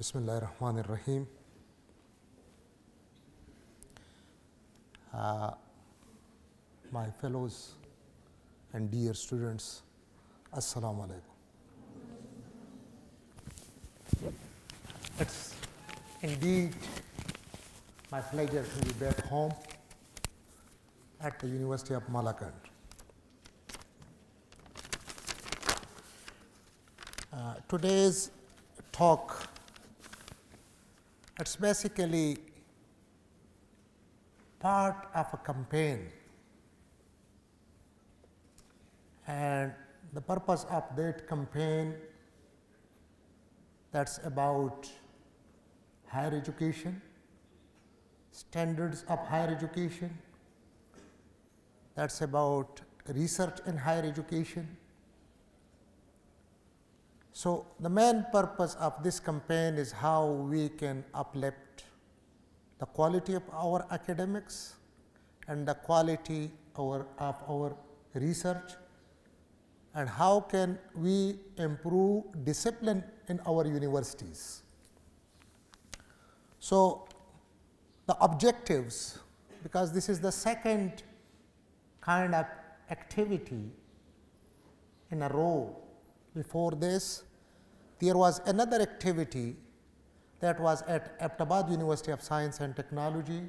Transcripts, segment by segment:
Bismillahirrahmanirrahim. My fellows and dear students, Assalamu alaikum. It's indeed my pleasure to be back home at the University of Malakand. Today's talk, it's basically part of a campaign, and the purpose of that campaign, that's about higher education, standards of higher education, that's about research in higher education. So, the main purpose of this campaign is how we can uplift the quality of our academics and the quality of our research, and how can we improve discipline in our universities. So, the objectives, because this is the second kind of activity in a row. Before this, there was another activity that was at Ahmedabad University of Science and Technology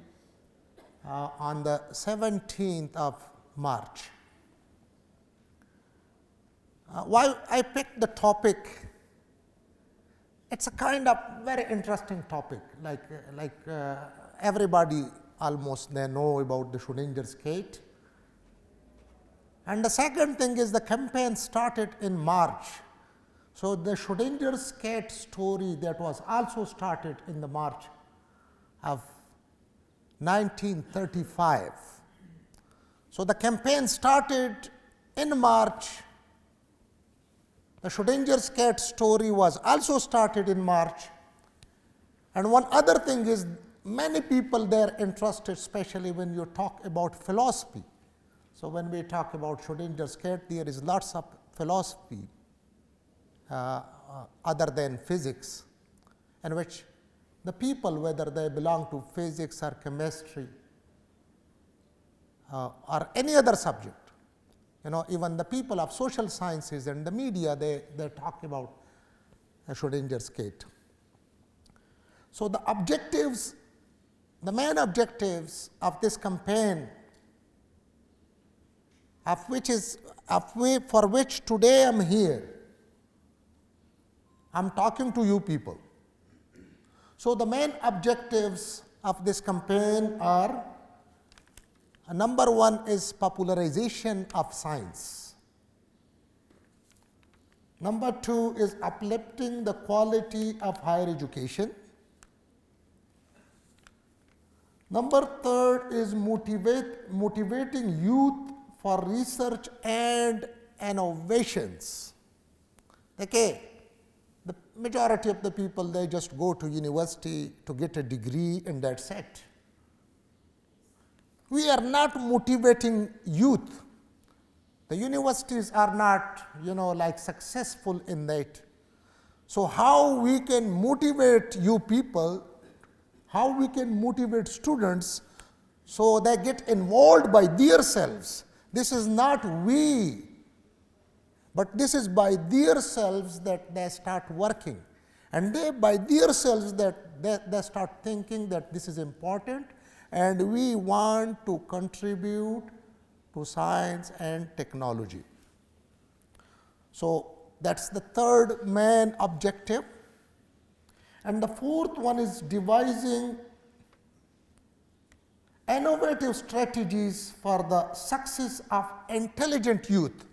on the 17th of March. Why I picked the topic? It's a kind of very interesting topic, like everybody almost they know about the Schrödinger's cat. And the second thing is the campaign started in March. So, the Schrödinger's cat story that was also started in the March of 1935. So, the campaign started in March. The Schrödinger's cat story was also started in March. And one other thing is, many people they are interested, especially when you talk about philosophy. So, when we talk about Schrödinger's cat, there is lots of philosophy other than physics, in which the people, whether they belong to physics or chemistry or any other subject, even the people of social sciences and the media, they talk about Schrödinger's cat. So, the objectives, the main objectives of this campaign, for which today I am here, I am talking to you people. So, the main objectives of this campaign are, number one is popularization of science. Number two is uplifting the quality of higher education. Number third is motivating youth for research and innovations. Okay. The majority of the people, they just go to university to get a degree and that's it. We are not motivating youth. The universities are not, like successful in that. So, how we can motivate you people, how we can motivate students so they get involved by themselves. This is not we, but this is by themselves that they start working, and they by themselves that they start thinking that this is important and we want to contribute to science and technology. So, that is the third main objective, and the fourth one is devising innovative strategies for the success of intelligent youth.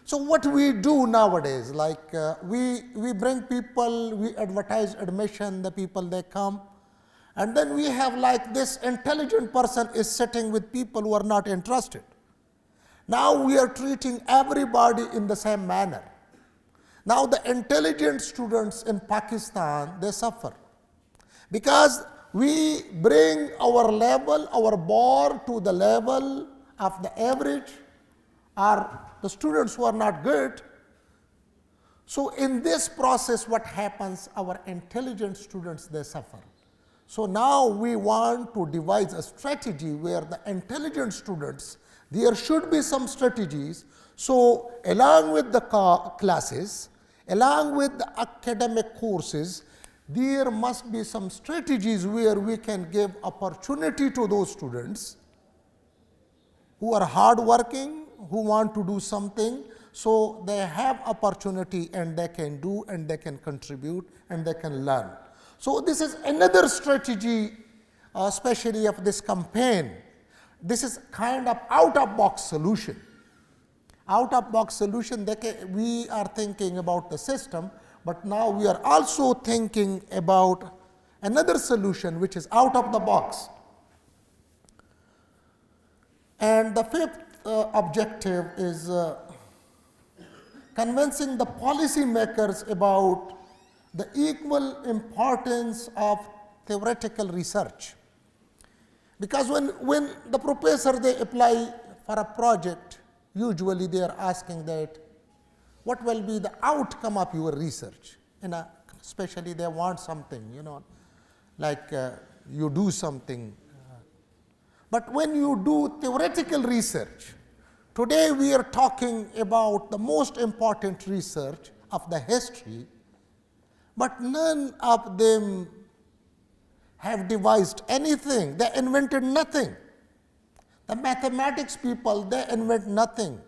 So, what we do nowadays, like we bring people, we advertise admission, the people they come, and then we have like this intelligent person is sitting with people who are not interested. Now, we are treating everybody in the same manner. Now, the intelligent students in Pakistan, they suffer because we bring our level, our bar to the level of the average or the students who are not good. So, in this process what happens, our intelligent students, they suffer. So, now we want to devise a strategy where the intelligent students, there should be some strategies. So, along with the classes, along with the academic courses, there must be some strategies where we can give opportunity to those students who are hardworking, who want to do something. So, they have opportunity and they can do and they can contribute and they can learn. So, this is another strategy, especially of this campaign. This is kind of out of box solution. Out of box solution, we are thinking about the system, but now we are also thinking about another solution which is out of the box. And the fifth objective is convincing the policymakers about the equal importance of theoretical research. Because when the professor, they apply for a project, usually they are asking that what will be the outcome of your research, especially they want something, like you do something. But when you do theoretical research, today we are talking about the most important research of the history, but none of them have devised anything. They invented nothing. The mathematics people, they invent nothing.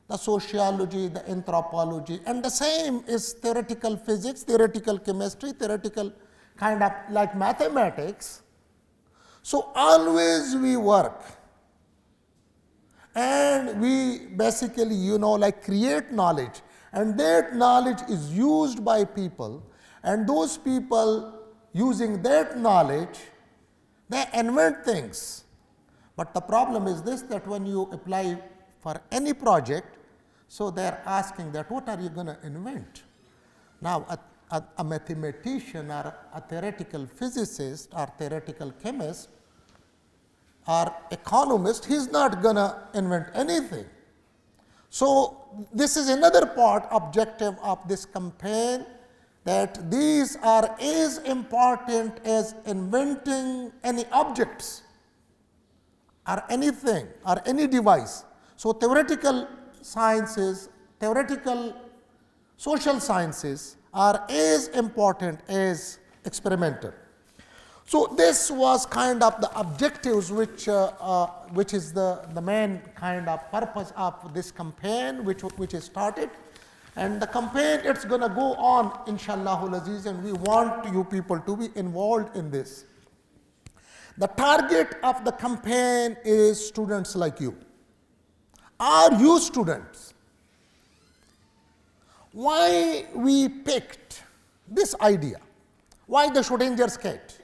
The sociology, the anthropology, and the same is theoretical physics, theoretical chemistry, theoretical kind of like mathematics. So, always we work and we basically like create knowledge, and that knowledge is used by people, and those people using that knowledge, they invent things. But the problem is this, that when you apply for any project, so they are asking that what are you going to invent? Now, a mathematician or a theoretical physicist or theoretical chemist or economist, he is not going to invent anything. So, this is another part objective of this campaign, that these are as important as inventing any objects or anything or any device. So, theoretical sciences, theoretical social sciences are as important as experimental. So, this was kind of the objectives which is the main kind of purpose of this campaign which is started. And the campaign, it's going to go on, Inshallah Aziz, and we want you people to be involved in this. The target of the campaign is students like you. Are you students? Why we picked this idea? Why the Schrödinger's cat?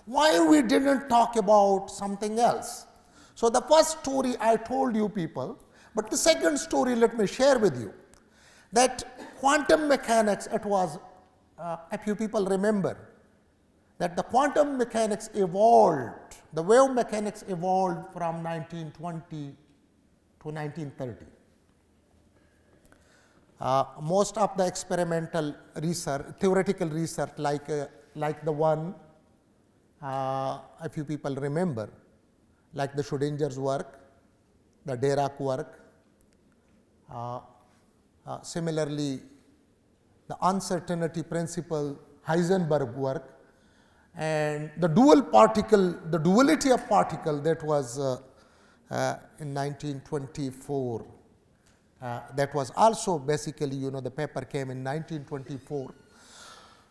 Why we didn't talk about something else? So, the first story I told you people, but the second story let me share with you. That quantum mechanics, it was, if you people remember, that the quantum mechanics evolved, the wave mechanics evolved from 1920 to 1930. Most of the experimental research, theoretical research like the one, if you people remember, like the Schrödinger's work, the Dirac work, similarly the uncertainty principle, Heisenberg work, and the dual particle, the duality of particle, that was in 1924. That was also basically, the paper came in 1924.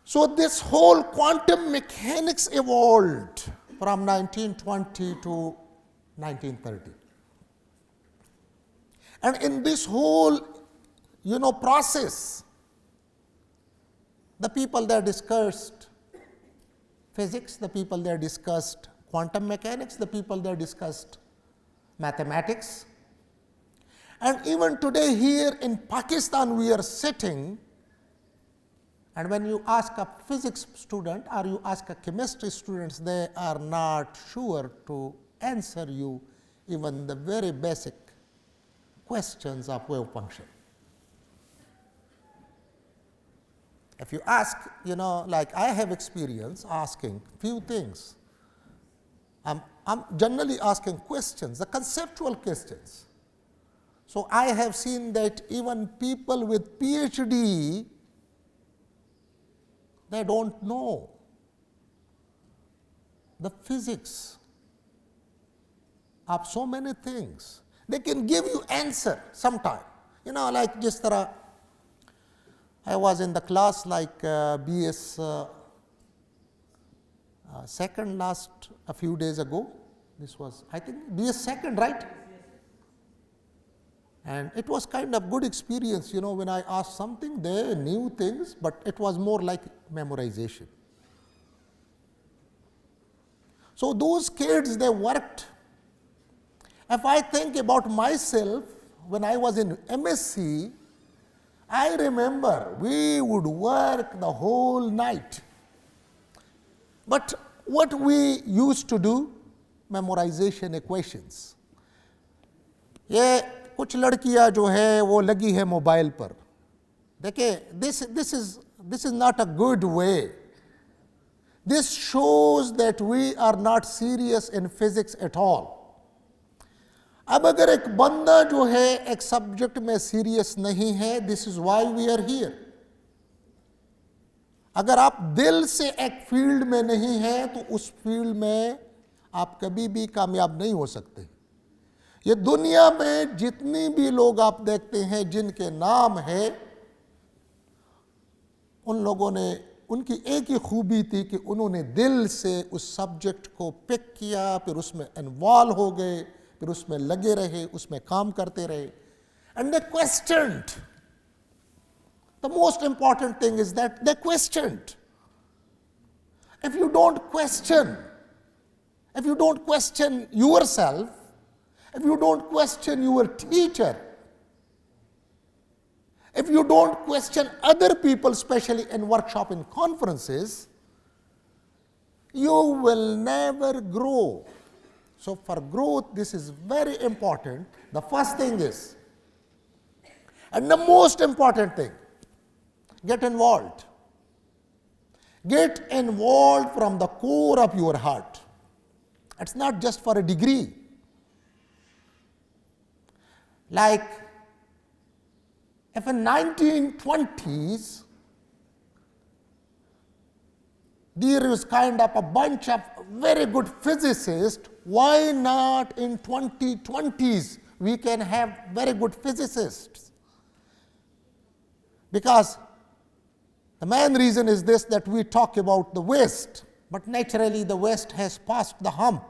So, this whole quantum mechanics evolved from 1920 to 1930. And in this whole, process, the people there discussed physics, the people there discussed quantum mechanics, the people there discussed mathematics. And even today here in Pakistan we are sitting, and when you ask a physics student or you ask a chemistry students, they are not sure to answer you even the very basic questions of wave function. if you ask, like I have experience asking few things. I'm generally asking questions, the conceptual questions. So, I have seen that even people with PhD, they don't know the physics of so many things. They can give you answer sometime, like just I was in the class like BS second last a few days ago. This was, I think, BS second, right? And it was kind of good experience, when I asked something, they knew things, but it was more like memorization. So, those kids, they worked. If I think about myself, when I was in MSc, I remember we would work the whole night. But what we used to do, memorization equations. ये कुछ लड़कियां जो है वो लगी है mobile पर. देखिए, this is not a good way. This shows that we are not serious in physics at all. अब अगर एक बंदा जो है एक सब्जेक्ट में सीरियस नहीं है, this is why we are here. अगर आप दिल से एक फील्ड में नहीं है तो उस फील्ड में आप कभी भी कामयाब नहीं हो सकते. ये दुनिया में जितनी भी लोग आप देखते हैं जिनके नाम है, उन लोगों ने, उनकी एक ही खूबी थी कि उन्होंने दिल से उस सब्जेक्ट को पिक किया, फिर उसमें इन्वॉल्व हो गए, फिर उसमें लगे रहे, उसमें काम करते रहे. And they questioned. The most important thing is that they questioned. If you don't question yourself, if you don't question your teacher, if you don't question other people, especially in workshop and conferences, you will never grow. So, for growth, this is very important. The first thing is, and the most important thing, get involved. Get involved from the core of your heart. It's not just for a degree. Like, if in 1920s, there is kind of a bunch of very good physicists, why not in 2020s we can have very good physicists? Because the main reason is this, that we talk about the West, but naturally the West has passed the hump.